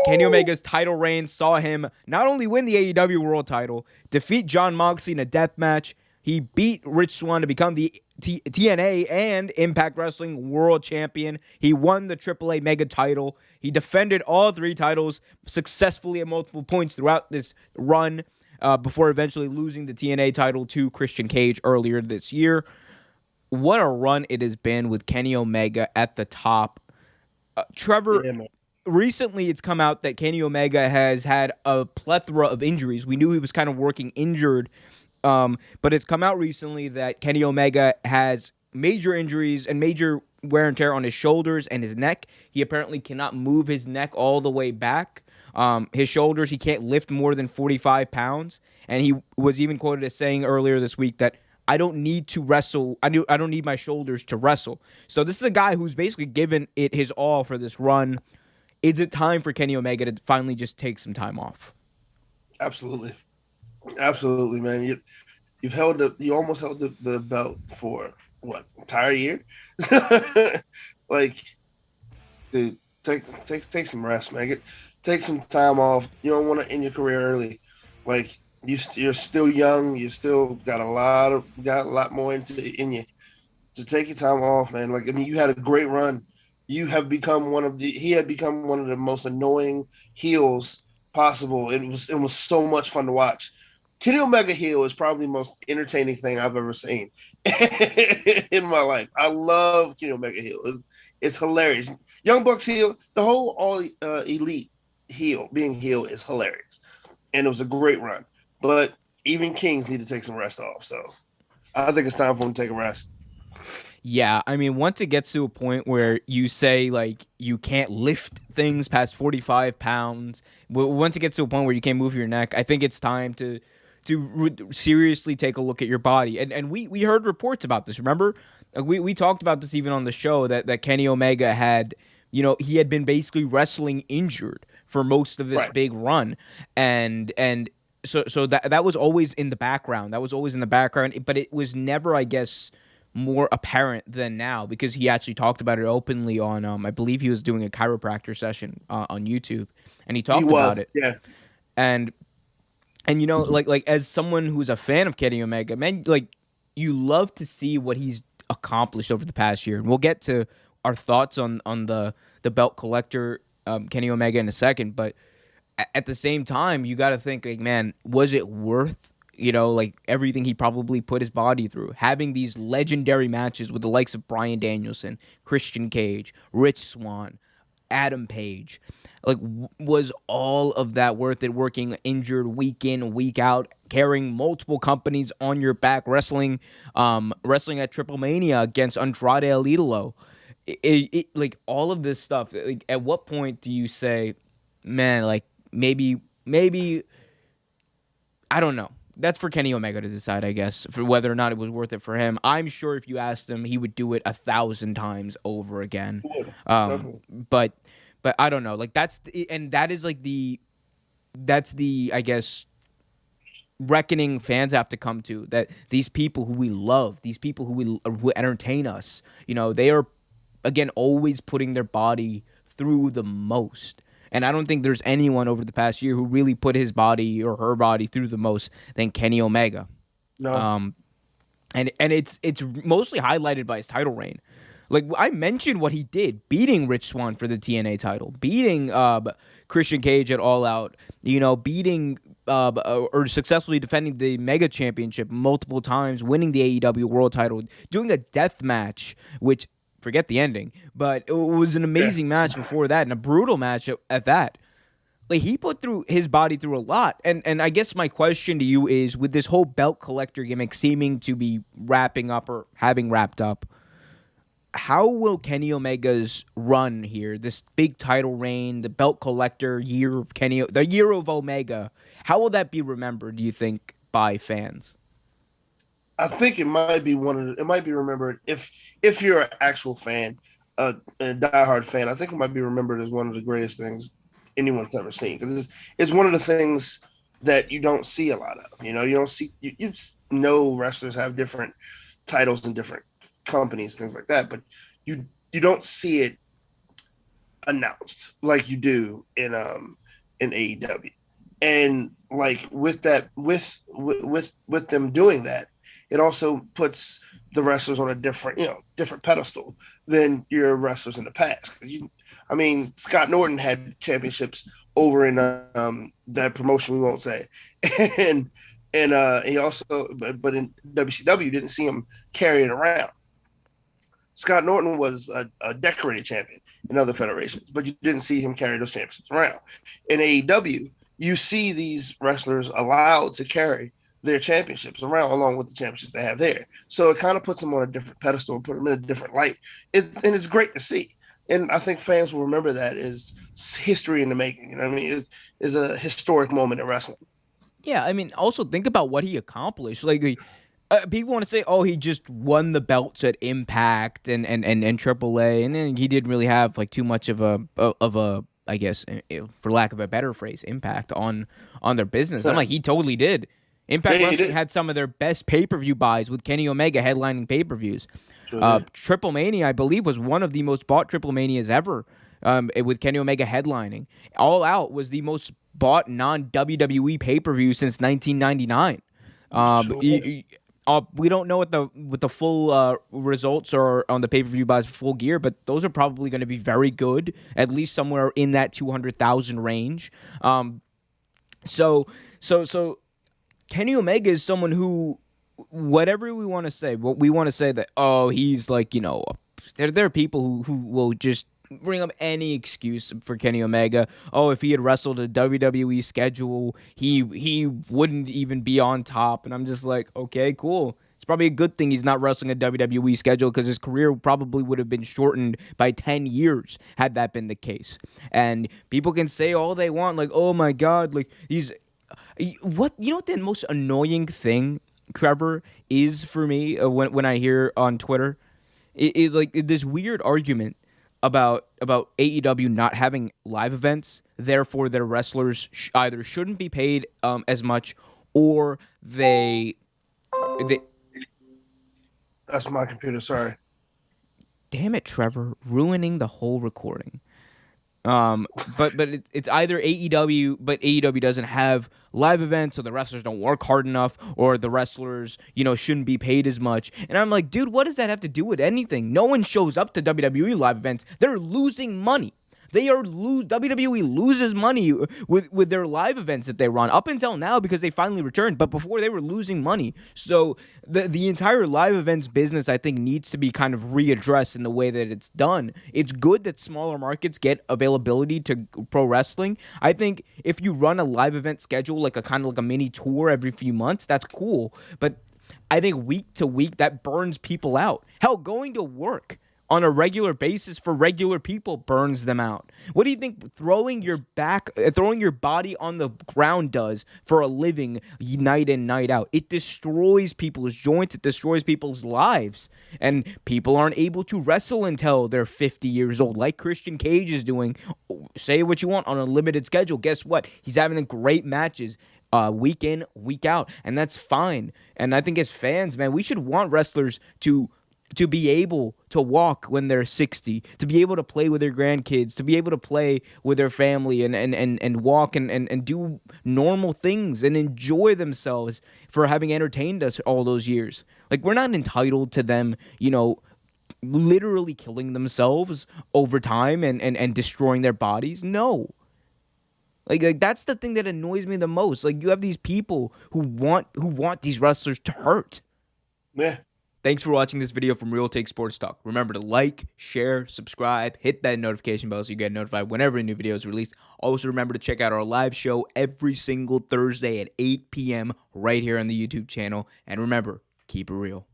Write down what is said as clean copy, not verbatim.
Kenny Woo! Omega's title reign saw him not only win the AEW World Title, defeat Jon Moxley in a death match, he beat Rich Swann to become the TNA and Impact Wrestling World Champion. He won the AAA Mega title. He defended all three titles successfully at multiple points throughout this run before eventually losing the TNA title to Christian Cage earlier this year. What a run it has been with Kenny Omega at the top. Trevor, Yeah, man. recently it's come out that Kenny Omega has had a plethora of injuries. We knew he was kind of working injured, but it's come out recently that Kenny Omega has major injuries and major wear and tear on his shoulders and his neck. He apparently cannot move his neck all the way back. His shoulders, he can't lift more than 45 pounds. And he was even quoted as saying earlier this week that I don't need to wrestle. I don't need my shoulders to wrestle. So this is a guy who's basically given it his all for this run. Is it time for Kenny Omega to finally just take some time off? Absolutely. Absolutely, man. You almost held the belt for what, entire year? Like, dude, take some rest, man. Take some time off. You don't want to end your career early. Like, you're still young. You still got a lot more in you. To take your time off, man. Like, I mean, you had a great run. He had become one of the most annoying heels possible. It was so much fun to watch. Kenny Omega heel is probably the most entertaining thing I've ever seen in my life. I love Kenny Omega heel. It's hilarious. Young Bucks heel, the whole all elite heel being heel is hilarious, and it was a great run. But even Kings need to take some rest off. So I think it's time for them to take a rest. Yeah, I mean, once it gets to a point where you say like you can't lift things past 45 pounds, once it gets to a point where you can't move your neck, I think it's time to seriously take a look at your body. And we heard reports about this. Remember, we talked about this even on the show that Kenny Omega had, he had been basically wrestling injured for most of this Right. big run, and so that was always in the background. That was always in the background, but it was never, I guess, more apparent than now because he actually talked about it openly on I believe he was doing a chiropractor session on YouTube, and he He talked about was, it. yeah. And like as someone who's a fan of Kenny Omega, man, like you love to see what he's accomplished over the past year, and we'll get to our thoughts on the belt collector Kenny Omega in a second. But at the same time, you got to think, like, man, was it worth like everything he probably put his body through, having these legendary matches with the likes of Bryan Danielson, Christian Cage, Rich Swann, Adam Page? Like, was all of that worth it? Working injured week in, week out, carrying multiple companies on your back, wrestling at Triple Mania against Andrade El Idolo. Like all of this stuff. Like, at what point do you say, man, like maybe I don't know. That's for Kenny Omega to decide, I guess, for whether or not it was worth it for him. I'm sure if you asked him, he would do it 1,000 times over again. Definitely. But I don't know. Like and that is like that's the I guess reckoning fans have to come to, that these people who we love, these people who entertain us, they are again always putting their body through the most. And I don't think there's anyone over the past year who really put his body or her body through the most than Kenny Omega. No. Um, and it's mostly highlighted by his title reign. Like I mentioned, what he did, beating Rich Swann for the TNA title, beating Christian Cage at All Out, beating or successfully defending the Mega Championship multiple times, winning the AEW World Title, doing a death match, which forget the ending, but it was an Yeah. amazing match before that and a brutal match at that. Like he put through his body through a lot. And I guess my question to you is, with this whole belt collector gimmick seeming to be wrapping up or having wrapped up, how will Kenny Omega's run here, this big title reign, the belt collector year of the year of Omega, how will that be remembered, do you think, by fans? I think it might be remembered if you're an actual fan, a diehard fan. I think it might be remembered as one of the greatest things anyone's ever seen, because it's one of the things that you don't see a lot of. You don't see you know wrestlers have different titles in different companies, things like that, but you don't see it announced like you do in AEW. And like with that with them doing that, it also puts the wrestlers on a different, different pedestal than your wrestlers in the past. I mean, Scott Norton had championships over in that promotion we won't say, and he also, but in WCW you didn't see him carry it around. Scott Norton was a decorated champion in other federations, but you didn't see him carry those championships around. In AEW, you see these wrestlers allowed to carry their championships around along with the championships they have there. So it kind of puts them on a different pedestal and put them in a different light. And it's great to see. And I think fans will remember that as history in the making. You know what I mean? Is a historic moment in wrestling. Yeah, I mean, also think about what he accomplished. Like, people want to say, "Oh, he just won the belts at Impact and AAA," and then he didn't really have like too much of a I guess, for lack of a better phrase, impact on their business. I'm like, he totally did. Impact Yeah, he Wrestling did. had some of their best pay-per-view buys with Kenny Omega headlining pay-per-views. Sure did. Triple Mania, I believe, was one of the most bought Triple Manias ever, with Kenny Omega headlining. All Out was the most bought non-WWE pay-per-view since 1999. Sure did. We don't know what the full results are on the pay-per-view buys for Full Gear, but those are probably going to be very good, at least somewhere in that 200,000 range. So Kenny Omega is someone who, whatever we want to say, what we want to say that, oh, he's like, there are people who will just bring up any excuse for Kenny Omega. Oh, if he had wrestled a WWE schedule, he wouldn't even be on top. And I'm just like, okay, cool. It's probably a good thing he's not wrestling a WWE schedule, because his career probably would have been shortened by 10 years had that been the case. And people can say all they want, like, oh my God, like he's what the most annoying thing, Trevor, is for me, when I hear on Twitter, is like this weird argument about AEW not having live events, therefore their wrestlers either shouldn't be paid as much, or they That's my computer. Sorry. damn it, Trevor, ruining the whole recording. It's either AEW, but AEW doesn't have live events, so the wrestlers don't work hard enough, or the wrestlers, shouldn't be paid as much. And I'm like, dude, what does that have to do with anything? No one shows up to WWE live events. They're losing money. WWE loses money with their live events that they run up until now, because they finally returned, but before they were losing money. So the entire live events business, I think, needs to be kind of readdressed in the way that it's done. It's good that smaller markets get availability to pro wrestling. I think if you run a live event schedule, like a kind of like a mini tour every few months, that's cool. But I think week to week, that burns people out. Hell, going to work on a regular basis for regular people burns them out. What do you think throwing your body on the ground does for a living night in, night out? It destroys people's joints. It destroys people's lives. And people aren't able to wrestle until they're 50 years old, like Christian Cage is doing. Say what you want, on a limited schedule. Guess what? He's having great matches week in, week out, and that's fine. And I think as fans, man, we should want wrestlers to be able to walk when they're 60, to be able to play with their grandkids, to be able to play with their family, and walk and do normal things and enjoy themselves for having entertained us all those years. Like, we're not entitled to them, literally killing themselves over time and destroying their bodies. No. Like that's the thing that annoys me the most. Like, you have these people who want these wrestlers to hurt. Yeah. Thanks for watching this video from Real Take Sports Talk. Remember to like, share, subscribe, hit that notification bell so you get notified whenever a new video is released. Also, remember to check out our live show every single Thursday at 8 p.m. right here on the YouTube channel. And remember, keep it real.